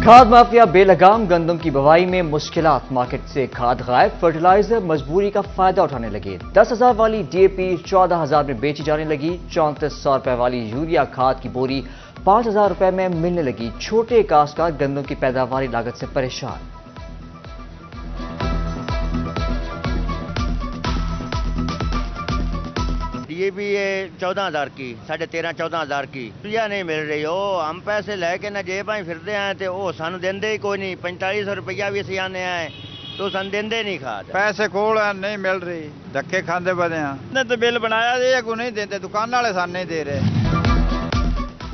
खाद माफिया बेलगाम गंदम की बुवाई में मुश्किलात, मार्केट से खाद गायब, फर्टिलाइजर मजबूरी का फायदा उठाने लगे। 10,000 वाली डीएपी 14,000 में बेची जाने लगी। 3400 रुपए वाली यूरिया खाद की बोरी 5,000 रुपए में मिलने लगी। छोटे काश्तकार गंदम की पैदावारी लागत से परेशान। ये भी ये 14,000 की, 13,500-14,000 की यूरिया नहीं मिल रही। हो हम पैसे लेके ना जेब में फिरते हैं तो वो सानू देंदे ही कोई नहीं। 4500 रुपया भी ਅਸੀਂ ਆਨੇ ਆਏ तो सन देंदे नहीं खाद। पैसे कोल नहीं मिल रही, धक्के खांदे बदे हैं। तो बिल बनाया ये को नहीं देते, दुकान वाले सान नहीं दे रहे।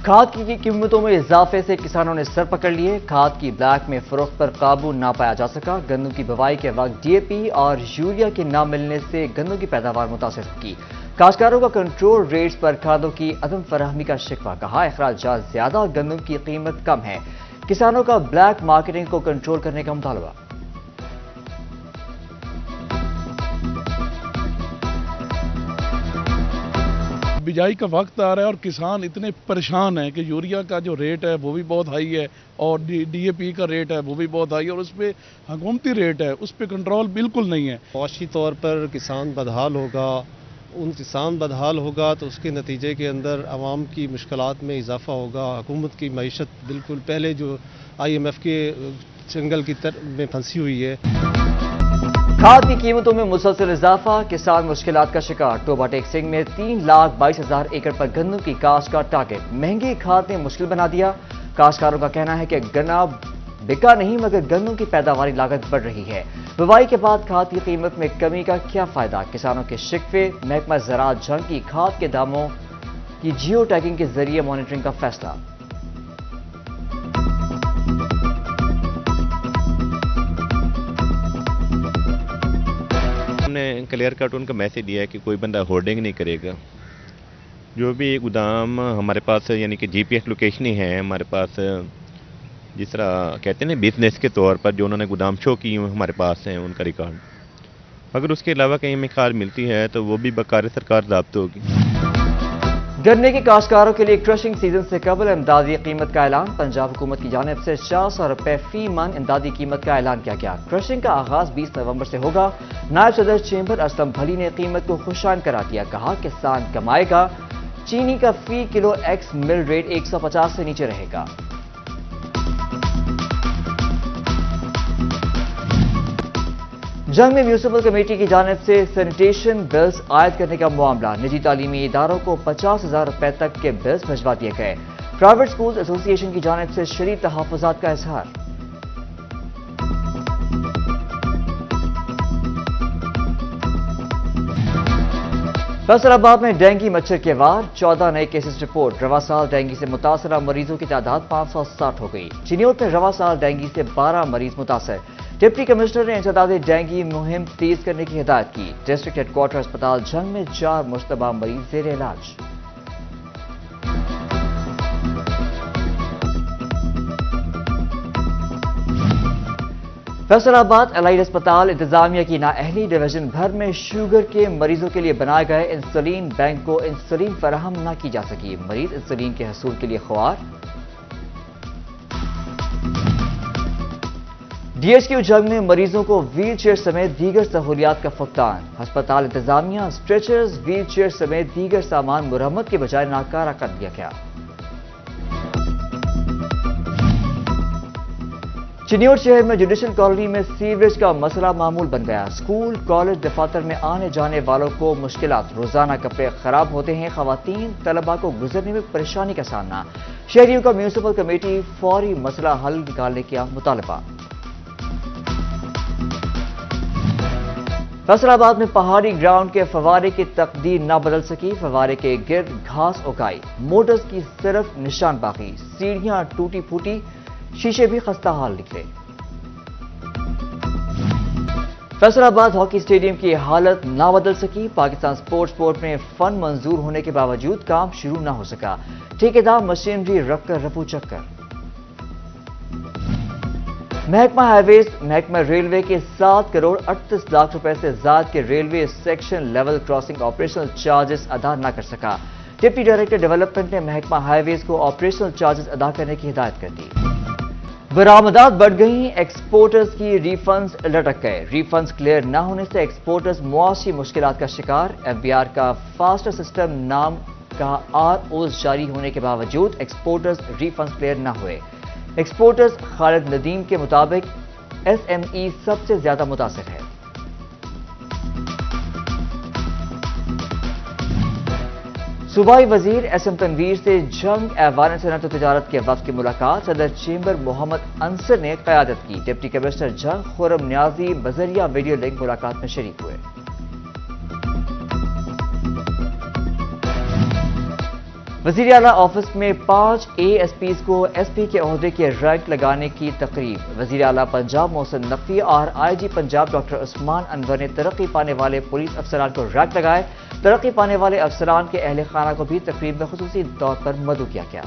खाद की कीमतों में इजाफे से किसानों ने सर पकड़ लिए। खाद की ब्लैक में फरोख्त पर काबू ना पाया जा सका। गन्नों की बुवाई के वक्त डीएपी और यूरिया के न मिलने से गन्नों की पैदावार मुतासर की। काश्तकारों का कंट्रोल रेट्स पर खादों की अदम फराहमी का शिकवा। कहा अखराजात ज्यादा, गन्नों की कीमत कम है। किसानों का ब्लैक मार्केटिंग को कंट्रोल करने का मुतालबा। बिजाई का वक्त आ रहा है और किसान इतने परेशान हैं कि यूरिया का जो रेट है वो भी बहुत हाई है और डीएपी का रेट है वो भी बहुत हाई है और उस पर हुकूमती रेट है, उस पर कंट्रोल बिल्कुल नहीं है। मुआशी तौर पर किसान बदहाल होगा। किसान बदहाल होगा तो उसके नतीजे के अंदर आवाम की मुश्किलात में इजाफा होगा। हुकूमत की मईशत बिल्कुल पहले जो IMF के जंगल की तरफ में फंसी हुई है। खाद की कीमतों में मुसलसल इजाफा, किसान मुश्किलात का शिकार। टोबा टेक सिंह में 3,22,000 एकड़ पर गन्नों की काश्त का टारगेट। महंगी खाद ने मुश्किल बना दिया। काश्तकारों का कहना है कि गन्ना बिका नहीं मगर गन्नों की पैदावारी लागत बढ़ रही है। बुवाई के बाद खाद की कीमत में कमी का क्या फायदा? किसानों के शिकवे। महकमा ज़राअत जंग की खाद के दामों की जियो टैगिंग के जरिए मॉनिटरिंग का फैसला। हमने क्लियर कट उनका मैसेज दिया है कि कोई बंदा होर्डिंग नहीं करेगा। जो भी गोदाम हमारे पास यानी कि जीपीएस लोकेशन ही है हमारे पास, जिस तरह कहते हैं ना बिजनेस के तौर पर जो उन्होंने गोदाम शो की हमारे पास हैं उनका रिकॉर्ड। अगर उसके अलावा कहीं हमें खाद मिलती है तो वो भी बकारे सरकार ज़ाब्त होगी। गन्ने के काश्तकारों के लिए क्रशिंग सीजन से कबल इमदादी कीमत का ऐलान। पंजाब हुकूमत की जानिब से 400 रुपए फी मन इमदादी कीमत का ऐलान किया गया। क्रशिंग का आगाज 20 नवंबर से होगा। नायब सदर चेंबर असलम भली ने कीमत को खुशाइन करार दिया। कहा किसान कमाएगा। चीनी का फी किलो एक्स मिल रेट 150 से नीचे रहेगा। जंग में म्यूनिसिपल कमेटी की जानिब से सैनिटेशन बिल्स आयद करने का मामला। निजी तालीमी इदारों को 50,000 रुपए तक के बिल्स भिजवा दिए गए। प्राइवेट स्कूल एसोसिएशन की जानिब से शदीद तहफ़्फ़ुज़ात का इजहार। फैसलाबाद में डेंगू मच्छर के वार। 14 नए केसेस रिपोर्ट। रवा साल डेंगू से मुतासरा मरीजों की तादाद 560 हो गई। चिन्योट में रवा साल डेंगू से 12 मरीज मुतासर। डिप्टी कमिश्नर ने इंसदादे डेंगू मुहिम तेज करने की हिदायत की। डिस्ट्रिक्ट हेडक्वार्टर अस्पताल जंग में 4 मुश्तबा मरीज जेर इलाज। फैसलाबाद एलाइड अस्पताल इंतजामिया की नाअहली। डिवीजन भर में शुगर के मरीजों के लिए बनाए गए इंसुलिन बैंक को इंसुलिन फराहम न की जा सकी। मरीज इंसुलिन के हसूल के लिए ख्वार। DHQ जंग में मरीजों को व्हील चेयर समेत दीगर सहूलियात का फुकदान। अस्पताल इंतजामिया स्ट्रेचर्स, व्हील चेयर समेत दीगर सामान मुरम्मत के बजाय नाकारा कर दिया गया। चिन्योट शहर में जुडिशल कॉलोनी में सीवरेज का मसला मामूल बन गया। स्कूल, कॉलेज, दफातर में आने जाने वालों को मुश्किलात। रोजाना कपड़े खराब होते हैं। खवातीन तलबा को गुजरने में परेशानी का सामना। शहरियों का म्यूनिसिपल कमेटी फौरी मसला हल निकालने का मुतालबा। फैसलाबाद में पहाड़ी ग्राउंड के फवारे की तकदीर न बदल सकी। फवारे के गिर्द घास उगाई। मोटर्स की सिर्फ निशान बाकी। सीढ़ियां टूटी फूटी, शीशे भी खस्ता हाल निकले। फैसलाबाद हॉकी स्टेडियम की हालत ना बदल सकी। पाकिस्तान स्पोर्ट्स बोर्ड में फंड मंजूर होने के बावजूद काम शुरू न हो सका। ठेकेदार मशीनरी रखकर रफू चक्कर। महकमा हाईवेज, महकमा रेलवे के 7 करोड़ 38 लाख रुपए से ज्यादा के railway section level crossing operational charges अदा न कर सका। डिप्टी डायरेक्टर डेवलपमेंट ने महकमा हाईवेज को ऑपरेशनल चार्जेस अदा करने की हिदायत कर दी। برآمدات بڑھ گئیں، ایکسپورٹرز کی ریفنڈز لٹک گئے۔ ریفنڈز کلیئر نہ ہونے سے ایکسپورٹرز معاشی مشکلات کا شکار۔ FBR کا فاسٹر سسٹم نام کا ROs جاری ہونے کے باوجود ایکسپورٹرز ریفنڈز کلیئر نہ ہوئے۔ ایکسپورٹرز خالد ندیم کے مطابق SME سب سے زیادہ متاثر ہے۔ صوبائی وزیر SM تنویر سے جنگ ایوان صنعت و تجارت کے وفد کی ملاقات۔ صدر چیمبر محمد انصر نے قیادت کی۔ ڈپٹی کمشنر جنگ خرم نیازی بذریعہ ویڈیو لنک ملاقات میں شریک ہوئے۔ وزیر اعلیٰ آفس میں 5 ASPs کو SP کے عہدے کے رینک لگانے کی تقریب۔ وزیر اعلیٰ پنجاب محسن نقوی اور IG پنجاب ڈاکٹر عثمان انور نے ترقی پانے والے پولیس افسران کو رینک لگائے۔ ترقی پانے والے افسران کے اہل خانہ کو بھی تقریب میں خصوصی طور پر مدعو کیا گیا۔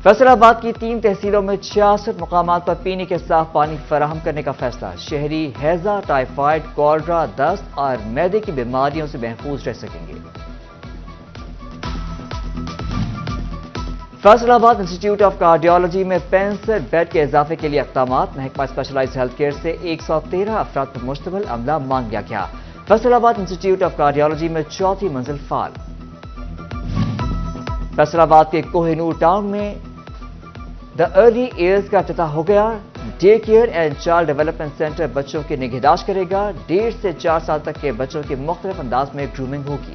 فیصل آباد کی 3 تحصیلوں میں 66 مقامات پر پینے کے صاف پانی فراہم کرنے کا فیصلہ۔ شہری ہیضہ، ٹائیفائڈ، کولرا، دست اور معدے کی بیماریوں سے محفوظ رہ سکیں گے۔ فیصل آباد انسٹیٹیوٹ آف کارڈیالوجی میں 65 بیڈ کے اضافے کے لیے اقدامات۔ محکمہ اسپیشلائزڈ ہیلتھ کیئر سے 113 افراد پر مشتمل عملہ مانگ لیا گیا۔ فیصل آباد انسٹیٹیوٹ آف کارڈیالوجی میں 4تھی منزل فعال۔ فیصل آباد کے کوہ نور ٹاؤن میں دا ارلی ایئرز کا افتتاح ہو گیا۔ Day care and child development centre بچوں کی نگہداشت کرے گا۔ 1.5 سے 4 سال تک کے بچوں کی مختلف انداز میں گرومنگ ہوگی۔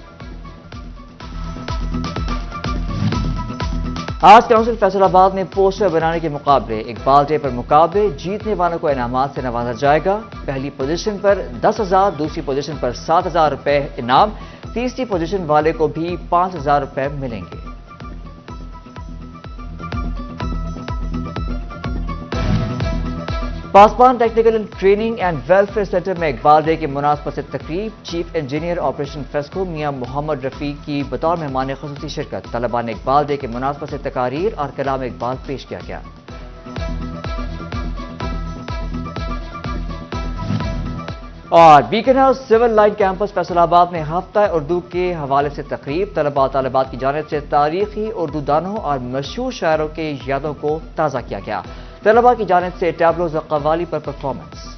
آرٹس کونسل فیصل آباد میں پوسٹر بنانے کے مقابلے، اقبال ڈے پر مقابلے، جیتنے والوں کو انعامات سے نوازا جائے گا۔ پہلی پوزیشن پر 10,000، دوسری پوزیشن پر 7,000 روپے انعام، تیسری پوزیشن والے کو بھی 5,000 روپے ملیں گے۔ Pasban technical training and welfare centre میں اقبال ڈے کی مناسبت سے تقریب۔ چیف انجینئر آپریشن فیسکو میاں محمد رفیق کی بطور مہمان خصوصی شرکت۔ طلباء نے اقبال ڈے کی مناسبت سے تقاریر اور کلام اقبال پیش کیا گیا۔ اور Beaconhouse civil line campus Faisalabad میں ہفتہ اردو کے حوالے سے تقریب۔ طلباء طالبات کی جانب سے تاریخی اردو دانوں اور مشہور شاعروں کے یادوں کو تازہ کیا گیا۔ طلباء کی جانب سے ٹیبلوز و قوالی پر پرفارمنس۔